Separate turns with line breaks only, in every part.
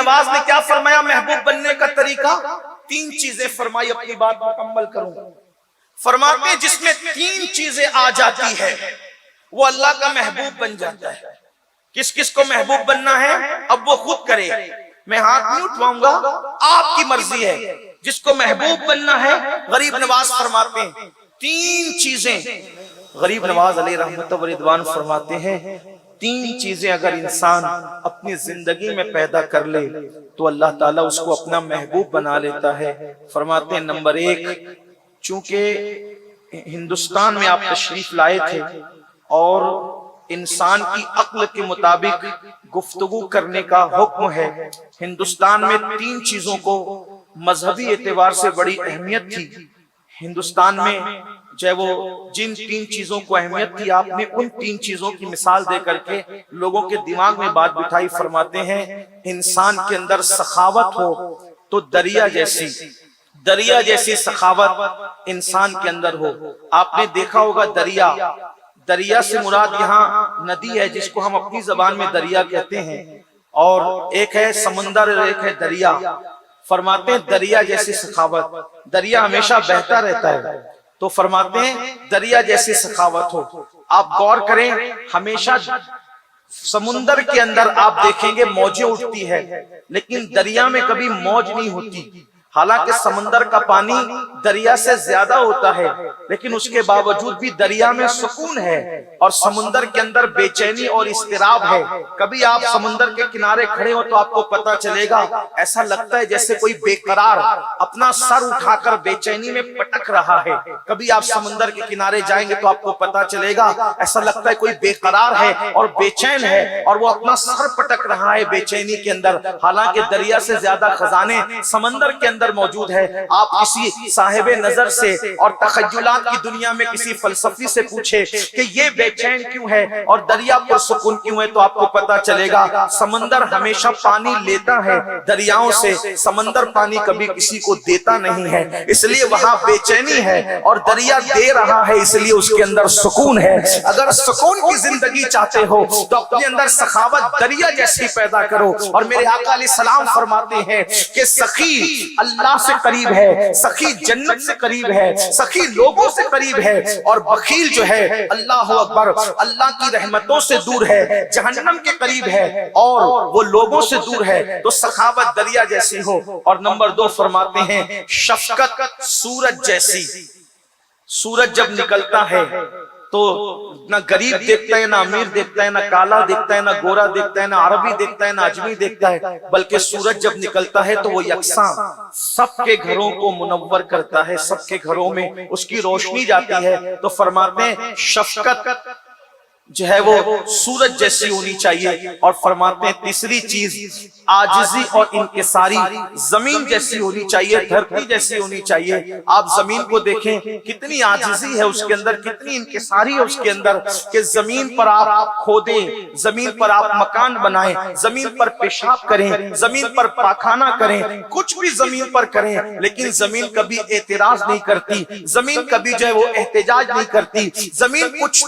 نواز نے کیا فرمایا محبوب بننے کا طریقہ؟ 3 چیزیں فرمائی، اپنی بات مکمل کروں۔ فرماتے ہیں جس میں 3 چیزیں آ جاتی ہے وہ اللہ کا محبوب بن جاتا ہے۔ کس کس کو محبوب بننا ہے اب وہ خود کرے، میں ہاتھ نہیں اٹھواؤں گا، آپ کی مرضی ہے۔ جس کو محبوب بننا ہے غریب نواز فرماتے ہیں 3 چیزیں، غریب نواز علیہ رحمت و رضوان فرماتے ہیں 3 چیزیں اگر انسان اپنی زندگی میں پیدا کر لے تو اللہ تعالیٰ اس کو اپنا محبوب بنا لیتا ہے۔ فرماتے ہیں نمبر 1، چونکہ ہندوستان میں آپ تشریف لائے تھے اور انسان کی عقل کے مطابق گفتگو کرنے کا حکم ہے، ہندوستان میں 3 چیزوں کو مذہبی اعتبار سے بڑی اہمیت تھی۔ ہندوستان میں جو ہے وہ جن 3 چیزوں کو اہمیت تھی، آپ نے ان 3 چیزوں کی مثال دے کر کے لوگوں کے دماغ میں بات بٹھائی۔ فرماتے ہیں انسان کے اندر سخاوت ہو تو دریا جیسی سخاوت انسان کے اندر ہو۔ آپ نے دیکھا ہوگا دریا سے مراد یہاں ندی ہے جس کو ہم اپنی زبان میں دریا کہتے ہیں، اور ایک ہے سمندر اور ایک ہے دریا۔ فرماتے ہیں دریا جیسی سخاوت، دریا ہمیشہ بہتا رہتا ہے، تو فرماتے ہیں دریا جیسی سخاوت ہو۔ آپ غور کریں، ہمیشہ سمندر کے اندر آپ دیکھیں گے موجیں اٹھتی ہے، لیکن دریا میں کبھی موج نہیں ہوتی۔ حالانکہ سمندر کا پانی دریا سے زیادہ ہوتا ہے، لیکن اس کے باوجود بھی دریا میں سکون ہے اور سمندر کے اندر بے چینی اور اضطراب ہے۔ کبھی آپ سمندر کے کنارے کھڑے ہو تو آپ کو پتا چلے گا ایسا لگتا ہے جیسے کوئی بے قرار اپنا سر اٹھا کر بے چینی میں پٹک رہا ہے۔ کبھی آپ سمندر کے کنارے جائیں گے تو آپ کو پتا چلے گا ایسا لگتا ہے کوئی بے قرار ہے اور بے چین ہے اور وہ اپنا سر پٹک رہا ہے بے چینی کے اندر۔ حالانکہ دریا سے زیادہ خزانے سمندر کے اندر موجود ہے۔ آپ کسی صاحب نظر سے اور تخیلات کی دنیا میں کسی فلسفی سے پوچھے کہ یہ بے چین کیوں ہے اور دریا پر سکون کیوں ہے، تو آپ کو پتا چلے گا سمندر ہمیشہ پانی لیتا ہے دریاؤں سے، سمندر پانی کبھی کسی کو دیتا نہیں ہے، اس لیے وہاں بے چینی ہے، اور دریا دے رہا ہے اس لیے اس کے اندر سکون ہے۔ اگر سکون کی زندگی چاہتے ہو تو اپنے اندر سخاوت دریا جیسی پیدا کرو۔ اور میرے آقا علیہ السلام فرماتے ہیں کہ سخی اللہ سے قریب ہے، سخی جنت سے قریب ہے، سخی لوگوں سے قریب ہے، اور بخیل جو ہے اللہ اکبر اللہ کی رحمتوں سے دور ہے، جہنم کے قریب ہے اور وہ لوگوں سے دور ہے۔ تو سخاوت دریا جیسی ہو۔ اور نمبر 2 فرماتے ہیں شفقت سورج جیسی۔ سورج جب نکلتا ہے تو نہ غریب دیکھتا ہے، نہ امیر دیکھتا ہے، نہ کالا دیکھتا ہے، نہ گورا دیکھتا ہے، نہ عربی دیکھتا ہے، نہ اجمی دیکھتا ہے، بلکہ سورج جب نکلتا ہے تو وہ یکساں سب کے گھروں کو منور کرتا ہے، سب کے گھروں میں اس کی روشنی جاتی ہے۔ تو فرماتے ہیں شفقت جو ہے وہ سورج جیسی ہونی چاہیے۔ اور فرماتے ہیں تیسری چیز عاجزی اور انکساری زمین جیسی ہونی چاہیے، دھرتی جیسی ہونی چاہیے۔ آپ زمین کو دیکھیں کتنی عاجزی ہے اس کے اندر، کتنی انکساری ہے اس کے اندر، کہ زمین پر آپ کھودیں، زمین پر آپ مکان بنائیں، زمین پر پیشاب کریں، زمین پر پاخانہ کریں، کچھ بھی زمین پر کریں، لیکن زمین کبھی اعتراض نہیں کرتی، زمین کبھی جو ہے وہ احتجاج نہیں کرتی، زمین کچھ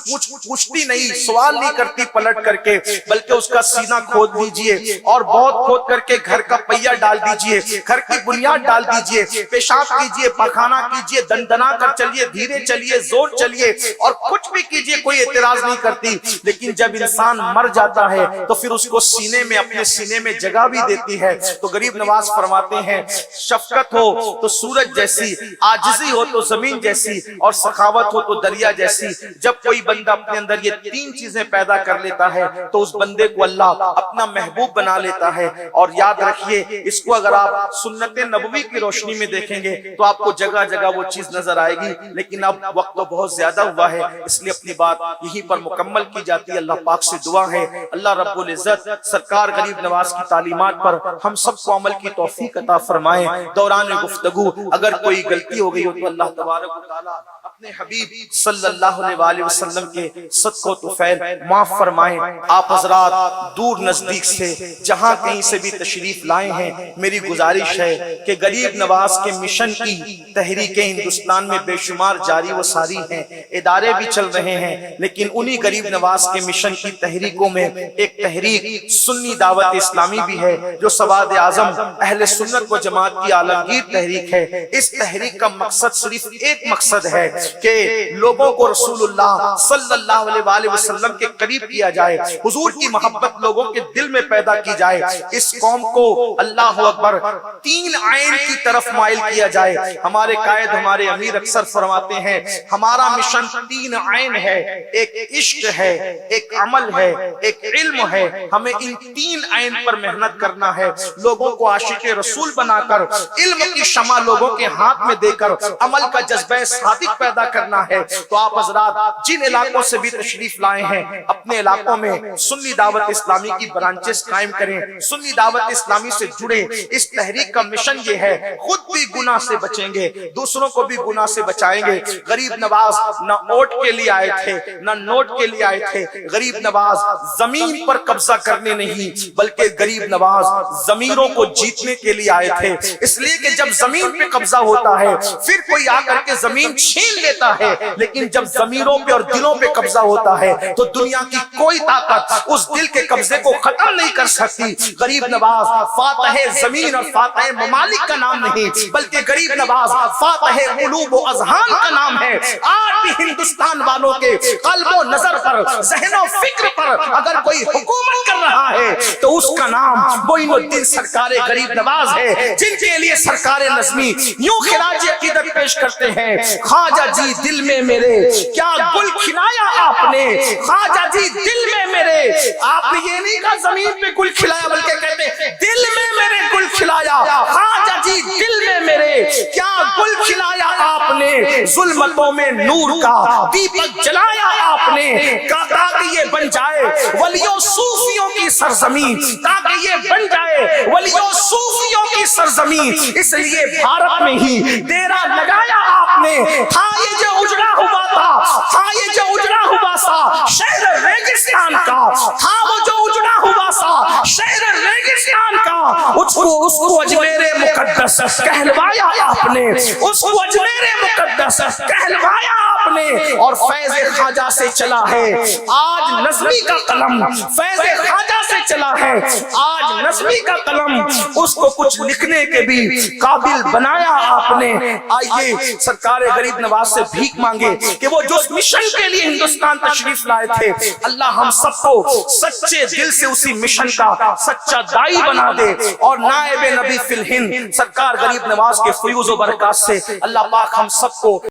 پوچھتی نہیں، سوال نہیں کرتی پلٹ کر کے، بلکہ اس کا سینہ کھود دیجئے اور بہت کھود کر کے گھر کا پہیہ ڈال دیجئے، گھر کی بنیاد ڈال دیجئے، پیشاب کیجئے، پاخانہ کیجئے، دندنا کر چلیے، دھیرے چلیے، زور چلیے، اور کچھ بھی کیجئے، کوئی اعتراض نہیں کرتی۔ لیکن جب انسان مر جاتا ہے تو پھر اس کو سینے میں اپنے سینے میں جگہ بھی دیتی ہے۔ تو غریب نواز فرماتے ہیں شفقت ہو تو سورج جیسی، عاجزی ہو تو زمین جیسی، اور سخاوت ہو تو دریا جیسی۔ جب کوئی بندہ اپنے اندر یہ 3 چیزیں پیدا کر لیتا ہے تو اس بندے کو اللہ اپنا محبوب بنا لیتا ہے۔ اور یاد رکھیے اس کو اگر آپ سنت نبوی کی روشنی میں دیکھیں گے تو آپ کو جگہ جگہ وہ چیز نظر آئے گی، لیکن اب وقت تو بہت زیادہ ہوا ہے، اس لیے اپنی بات یہیں پر مکمل کی جاتی ہے۔ اللہ پاک سے دعا ہے اللہ رب العزت سرکار غریب نواز کی تعلیمات پر ہم سب کو عمل کی توفیق عطا فرمائے۔ دوران گفتگو اگر کوئی غلطی ہو گئی ہو تو اللہ تبارک و تعالی اپنے حبیب صلی اللہ علیہ وسلم کے صدق و طفیل معاف فرمائیں۔ آپ حضرات دور نزدیک سے جہاں کہیں سے بھی تشریف لائے ہیں، میری گزارش ہے کہ غریب نواز کے مشن کی تحریکیں ہندوستان میں بے شمار جاری و ساری ہیں، ادارے بھی چل رہے ہیں، لیکن انہی غریب نواز کے مشن کی تحریکوں میں ایک تحریک سنی دعوت اسلامی بھی ہے، جو سواد اعظم اہل سنت و جماعت کی عالمگیر تحریک ہے۔ اس تحریک کا مقصد صرف ایک مقصد ہے کہ لوگوں کو رسول اللہ صلی اللہ علیہ وآلہ وسلم کے قریب کیا جائے، حضور کی محبت لوگوں کے دل میں پیدا کی جائے، اس قوم کو اللہ اکبر تین عین کی طرف مائل کیا جائے۔ ہمارے قائد ہمارے امیر اکثر فرماتے ہیں ہمارا مشن تین عین ہے، ایک عشق ہے، ایک عمل ہے، ایک علم ہے۔ ہمیں ان تین عین پر محنت کرنا ہے، لوگوں کو عاشق رسول بنا کر، علم کی شمع لوگوں کے ہاتھ میں دے کر عمل کا جذبہ صادق پیدا کرنا ہے۔ تو آپ حضرات جن علاقوں سے بھی تشریف لائے ہیں، اپنے علاقوں میں سنی دعوت اسلامی کی برانچز قائم کریں، سنی دعوت اسلامی سے جڑیں۔ اس تحریک کا مشن یہ ہے خود بھی گناہ سے بچیں گے، دوسروں کو بھی گناہ سے بچائیں گے۔ غریب نواز نہ ووٹ کے لیے آئے تھے نہ نوٹ کے لیے آئے تھے، غریب نواز زمین پر قبضہ کرنے نہیں بلکہ غریب نواز ضمیروں کو جیتنے کے لیے آئے تھے۔ اس لیے کہ جب زمین پہ قبضہ ہوتا ہے پھر کوئی آ کر کے زمین چھین لیتا ہے، لیکن جب ضمیروں پہ اور دلوں پہ قبضہ ہوتا ہے تو دنیا کی کوئی طاقت اس دل کے قبضے کو ختم نہیں کر سکتی۔ غریب نواز فاتح زمین اور فاتح ممالک کا نام نہیں بلکہ غریب نواز فاتح قلوب و اذہان کا نام ہے۔ آج بھی ہندوستان والوں کے قلب و نظر پر، ذہن و فکر پر اگر کوئی حکومت کر رہا ہے تو اس کا نام معین الدین سرکار غریب نواز ہے، جن کے لیے سرکار نظمی یوں خراج عقیدت پیش کرتے ہیں: خواجہ جی دل میں میرے کیا گل کھلایا آپ نے، خواجہ جی دل میں میرے۔ آپ نے یہ نہیں کہا زمین پہ گل کھلایا بلکہ کہتے ہیں دل میں میرے گل کھلایا، خواجہ جی دل میں میرے کیا گل کھلایا آپ نے، ظلمتوں میں نور کا دیپک جلایا آپ نے، تاکہ یہ بن جائے ولیوں صوفیوں کی سرزمین، تاکہ یہ بن جائے ولیوں صوفیوں کی سرزمین۔ اس لیے بھارت میں ہی ڈیرا لگایا آپ نے، تھا یہ جو اجڑا ہوا تھا یہ جو اجڑا ہوا سا شہر ریگستان کا، تھا وہ جو اجڑا ہوا سا شہر ریگستان کا، اس کو اجمیر مقدس کہلوایا آپ نے، اس کو اجمیر مقدس کہلوایا آپ نے۔ اور فیض خواجہ سے چلا ہے آج نظمی کا قلم، فیض خواجہ سے چلا ہے آج نظمی کا قلم، اس کو کچھ لکھنے کے بھی قابل بنایا آپ نے۔ آئیے سرکار غریب نواز سے بھیک مانگے کہ وہ جو مشن کے لیے ہندوستان تشریف لائے تھے، اللہ ہم سب کو سچے دل سے اسی مشن کا سچا دائی بنا دے، اور نائب نبی فی الہند سرکار غریب نواز کے فیوز و برکات سے اللہ پاک ہم سب کو